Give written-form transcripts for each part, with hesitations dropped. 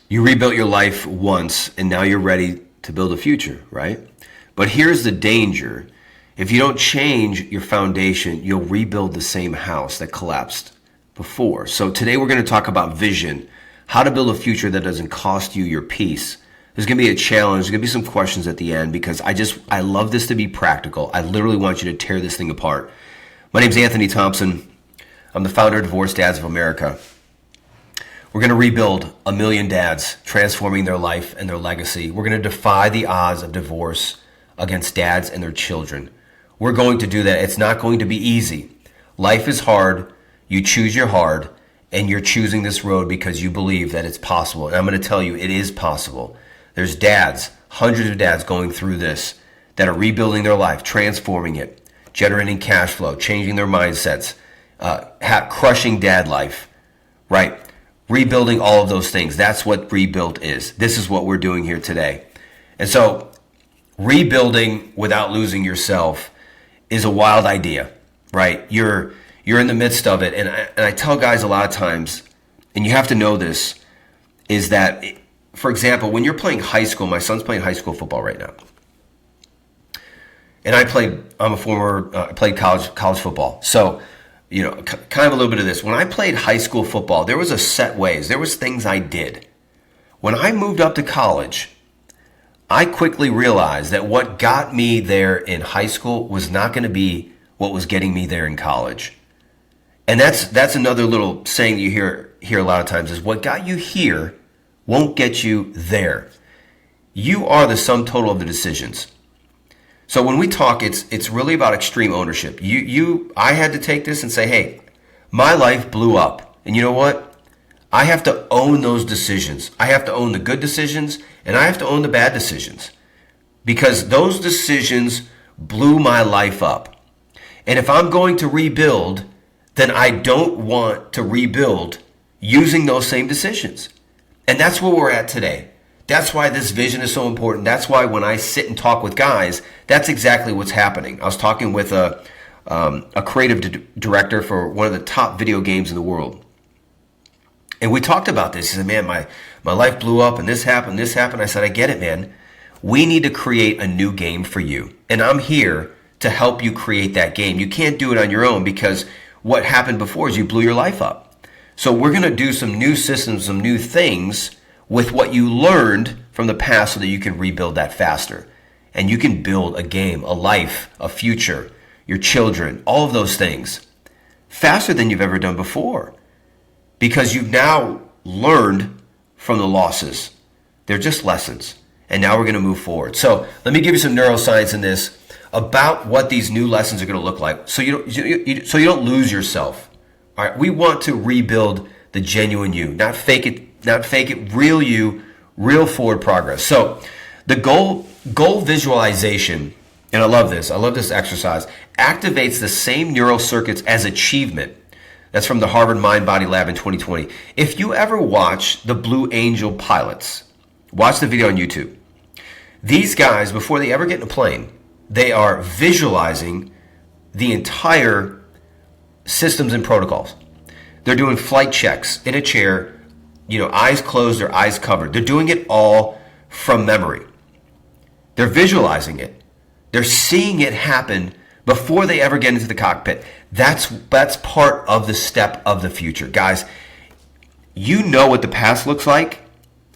You rebuilt your life once and now you're ready to build a future, right? But here's the danger. If you don't change your foundation, you'll rebuild the same house that collapsed before. So today we're going to talk about vision, how to build a future that doesn't cost you your peace. There's going to be a challenge. There's going to be some questions at the end because I love this to be practical. I literally want you to tear this thing apart. My name's Anthony Thompson. I'm the founder of Divorced Dads of America. We're going to rebuild 1 million dads, transforming their life and their legacy. We're going to defy the odds of divorce against dads and their children. We're going to do that. It's not going to be easy. Life is hard. You choose your hard, and you're choosing this road because you believe that it's possible. And I'm going to tell you, it is possible. There's dads, hundreds of dads going through this that are rebuilding their life, transforming it, generating cash flow, changing their mindsets, crushing dad life, right? Rebuilding all of those things. That's what rebuilt is. This is what we're doing here today. And so rebuilding without losing yourself is a wild idea, right? You're in the midst of it. And I tell guys a lot of times, and you have to know this, is that, for example, when you're playing high school, my son's playing high school football right now. And I played college football. So, kind of a little bit of this. When I played high school football, there was a set ways. There was things I did. When I moved up to college, I quickly realized that what got me there in high school was not going to be what was getting me there in college. And that's another little saying that you hear a lot of times is what got you here won't get you there. You are the sum total of the decisions. So when we talk, it's really about extreme ownership. I had to take this and say, hey, my life blew up. And you know what? I have to own those decisions. I have to own the good decisions and I have to own the bad decisions because those decisions blew my life up. And if I'm going to rebuild, then I don't want to rebuild using those same decisions. And that's where we're at today. That's why this vision is so important. That's why when I sit and talk with guys, that's exactly what's happening. I was talking with a creative director for one of the top video games in the world. And we talked about this. He said, man, my life blew up and this happened. I said, I get it, man. We need to create a new game for you. And I'm here to help you create that game. You can't do it on your own because what happened before is you blew your life up. So we're going to do some new systems, some new things with what you learned from the past so that you can rebuild that faster. And you can build a game, a life, a future, your children, all of those things faster than you've ever done before. Because you've now learned from the losses. They're just lessons. And now we're going to move forward. So let me give you some neuroscience in this about what these new lessons are going to look like so you don't lose yourself. All right, we want to rebuild the genuine you, not fake it, real you, real forward progress. So the goal visualization, and I love this exercise, activates the same neural circuits as achievement. That's from the Harvard Mind Body Lab in 2020. If you ever watch the Blue Angel pilots, watch the video on YouTube. These guys, before they ever get in a plane, they are visualizing the entire systems and protocols. They're doing flight checks in a chair, eyes closed or eyes covered. They're doing it all from memory. They're visualizing it. They're seeing it happen before they ever get into the cockpit. That's part of the step of the future. Guys, you know what the past looks like.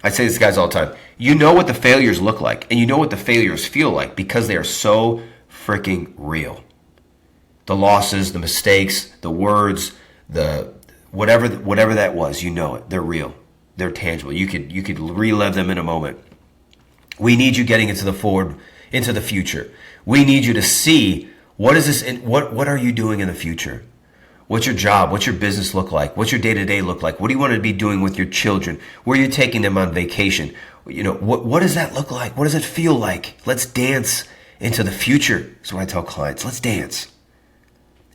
I say this to guys all the time. You know what the failures look like, and you know what the failures feel like because they are so freaking real. The losses, the mistakes, the words, the whatever that was, you know it. They're real. They're tangible. You could relive them in a moment. We need you getting into the future. We need you to see what is this. What are you doing in the future? What's your job? What's your business look like? What's your day-to-day look like? What do you want to be doing with your children? Where are you taking them on vacation? What does that look like? What does it feel like? Let's dance into the future. That's what I tell clients. Let's dance.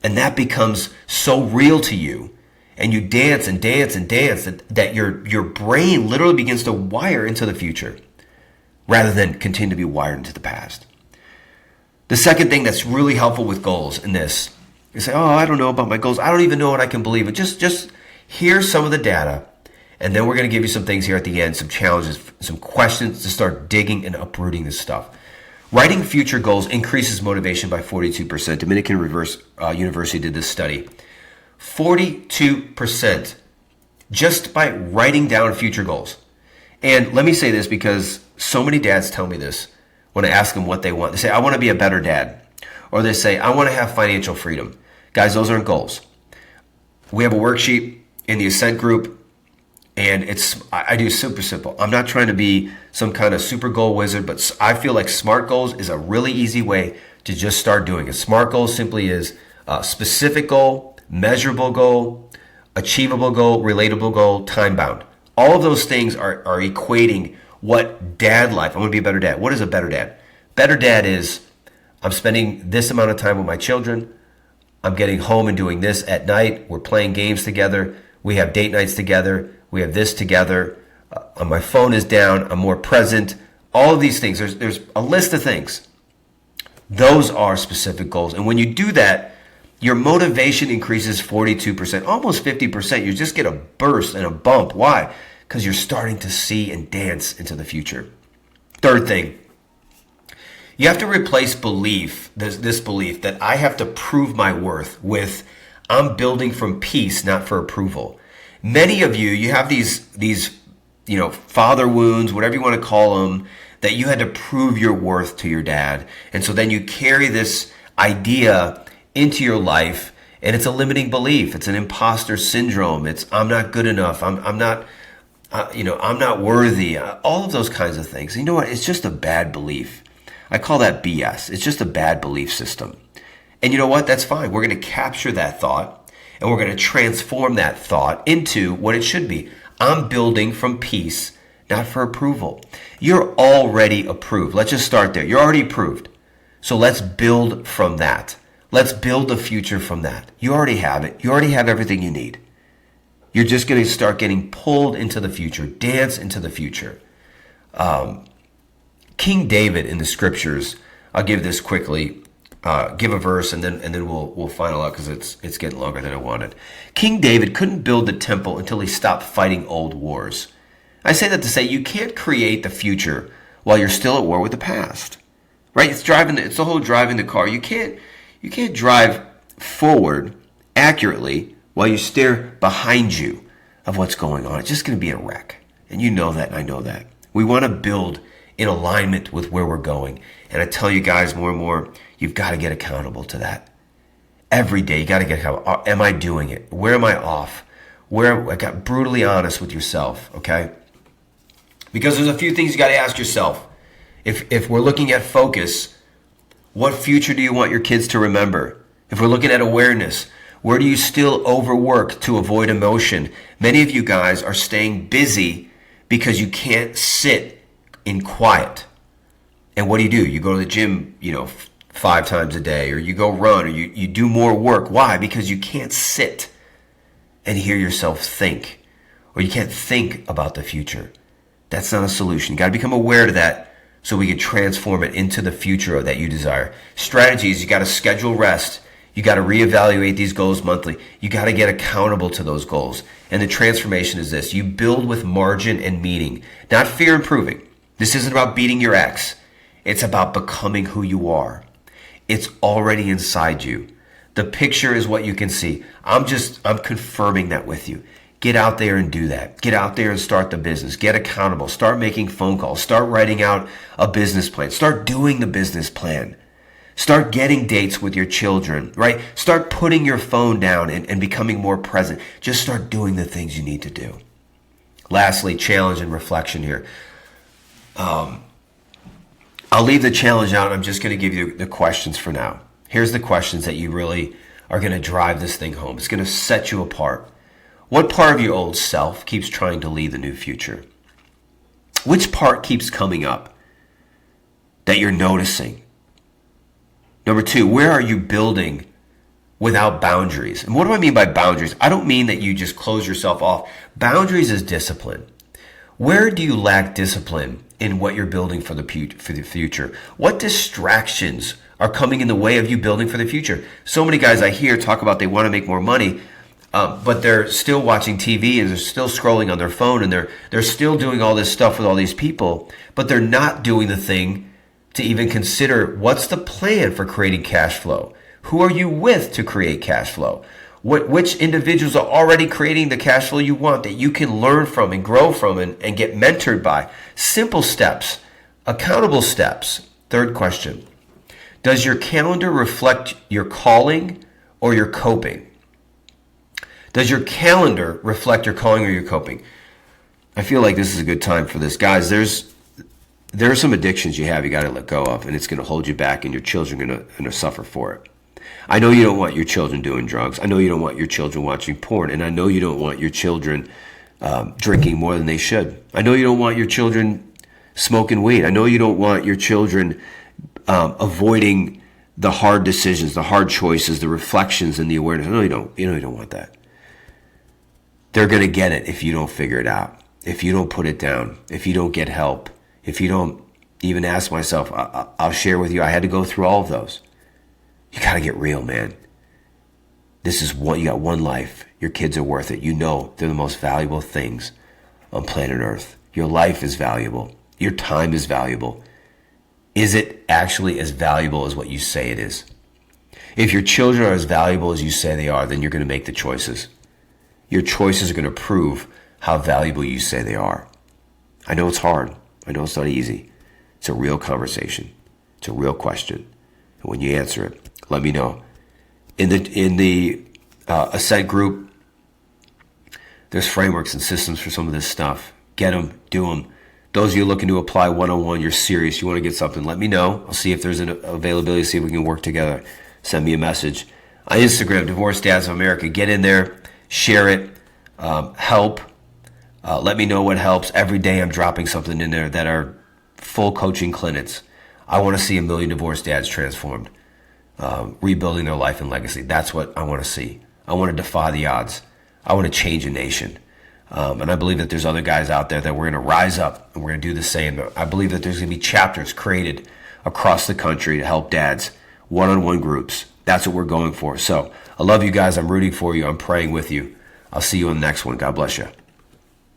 And that becomes so real to you. And you dance and dance and dance that your brain literally begins to wire into the future rather than continue to be wired into the past. The second thing that's really helpful with goals in this, you say, oh, I don't know about my goals. I don't even know what I can believe. But just hear some of the data And then we're going to give you some things here at the end, some challenges, some questions to start digging and uprooting this stuff. Writing future goals increases motivation by 42%. Dominican University did this study. 42% just by writing down future goals. And let me say this because so many dads tell me this when I ask them what they want. They say, I want to be a better dad. Or they say, I want to have financial freedom. Guys, those aren't goals. We have a worksheet in the Ascent group, and I do super simple. I'm not trying to be some kind of super goal wizard, but I feel like SMART goals is a really easy way to just start doing it. SMART goals simply is a specific goal, measurable goal, achievable goal, relatable goal, time bound. All of those things are equating what dad life. I want to be a better dad. What is a better dad? Better dad is I'm spending this amount of time with my children. I'm getting home and doing this at night. We're playing games together. We have date nights together. We have this together. My phone is down. I'm more present. All of these things. There's a list of things. Those are specific goals. And when you do that, your motivation increases 42%, almost 50%. You just get a burst and a bump. Why? Because you're starting to see and dance into the future. Third thing, you have to replace belief, this belief that I have to prove my worth with I'm building from peace, not for approval. Many of you have these father wounds, whatever you want to call them, that you had to prove your worth to your dad. And so then you carry this idea into your life, and it's a limiting belief. It's an imposter syndrome. It's I'm not good enough. I'm not worthy. All of those kinds of things. You know what? It's just a bad belief. I call that BS. It's just a bad belief system. And you know what? That's fine. We're going to capture that thought and we're going to transform that thought into what it should be. I'm building from peace, not for approval. You're already approved. Let's just start there. You're already approved. So let's build from that. Let's build the future from that. You already have it. You already have everything you need. You're just going to start getting pulled into the future, dance into the future. King David in the scriptures, I'll give this quickly, give a verse and then we'll final out because it's getting longer than I wanted. King David couldn't build the temple until he stopped fighting old wars. I say that to say you can't create the future while you're still at war with the past, right? It's the whole driving the car. You can't drive forward accurately while you stare behind you of what's going on. It's just going to be a wreck. And you know that, and I know that. We want to build in alignment with where we're going. And I tell you guys more and more, you've got to get accountable to that. Every day, you got to get accountable. Am I doing it? Where am I off? I got brutally honest with yourself, okay? Because there's a few things you got to ask yourself. If we're looking at focus, what future do you want your kids to remember? If we're looking at awareness, where do you still overwork to avoid emotion? Many of you guys are staying busy because you can't sit in quiet. And what do? You go to the gym, 5 times a day, or you go run, or you do more work. Why? Because you can't sit and hear yourself think, or you can't think about the future. That's not a solution. You got to become aware of that so we can transform it into the future that you desire. Strategies, you got to schedule rest. You got to reevaluate these goals monthly. You got to get accountable to those goals. And the transformation is this. You build with margin and meaning, not fear and proving. This isn't about beating your ex. It's about becoming who you are. It's already inside you. The picture is what you can see. I'm confirming that with you. Get out there and do that. Get out there and start the business. Get accountable. Start making phone calls. Start writing out a business plan. Start doing the business plan. Start getting dates with your children, right? Start putting your phone down and becoming more present. Just start doing the things you need to do. Lastly, challenge and reflection here. I'll leave the challenge out. I'm just going to give you the questions for now. Here's the questions that you really are going to drive this thing home. It's going to set you apart. What part of your old self keeps trying to lead the new future? Which part keeps coming up that you're noticing? Number 2, where are you building without boundaries? And what do I mean by boundaries? I don't mean that you just close yourself off. Boundaries is discipline. Where do you lack discipline in what you're building for the future? What distractions are coming in the way of you building for the future? So many guys I hear talk about they want to make more money. but they're still watching TV and they're still scrolling on their phone and they're still doing all this stuff with all these people, but they're not doing the thing to even consider what's the plan for creating cash flow. Who are you with to create cash flow? Which individuals are already creating the cash flow you want that you can learn from and grow from and get mentored by? Simple steps, accountable steps. Third question, does your calendar reflect your calling or your coping? Does your calendar reflect your calling or your coping? I feel like this is a good time for this. Guys, there are some addictions you have you got to let go of, and it's going to hold you back, and your children are going to suffer for it. I know you don't want your children doing drugs. I know you don't want your children watching porn. And I know you don't want your children drinking more than they should. I know you don't want your children smoking weed. I know you don't want your children avoiding the hard decisions, the hard choices, the reflections, and the awareness. I know you don't. You don't want that. They're going to get it if you don't figure it out, if you don't put it down, if you don't get help, if you don't even ask myself. I'll share with you, I had to go through all of those. You got to get real, man. This is one, you got one life. Your kids are worth it. You know they're the most valuable things on planet Earth. Your life is valuable. Your time is valuable. Is it actually as valuable as what you say it is? If your children are as valuable as you say they are, then you're going to make the choices. Your choices are going to prove how valuable you say they are. I know it's hard. I know it's not easy. It's a real conversation. It's a real question. And when you answer it, let me know. In the Ascent group, there's frameworks and systems for some of this stuff. Get them, do them. Those of you looking to apply one-on-one, you're serious, you want to get something, let me know. I'll see if there's an availability, see if we can work together. Send me a message. On Instagram, Divorced Dads of America. Get in there, share it, help. Let me know what helps. Every day I'm dropping something in there that are full coaching clinics. I want to see 1 million divorced dads transformed, rebuilding their life and legacy. That's what I want to see. I want to defy the odds. I want to change a nation. And I believe that there's other guys out there that we're going to rise up and we're going to do the same. I believe that there's going to be chapters created across the country to help dads, one-on-one groups. That's what we're going for. So I love you guys. I'm rooting for you. I'm praying with you. I'll see you on the next one. God bless you.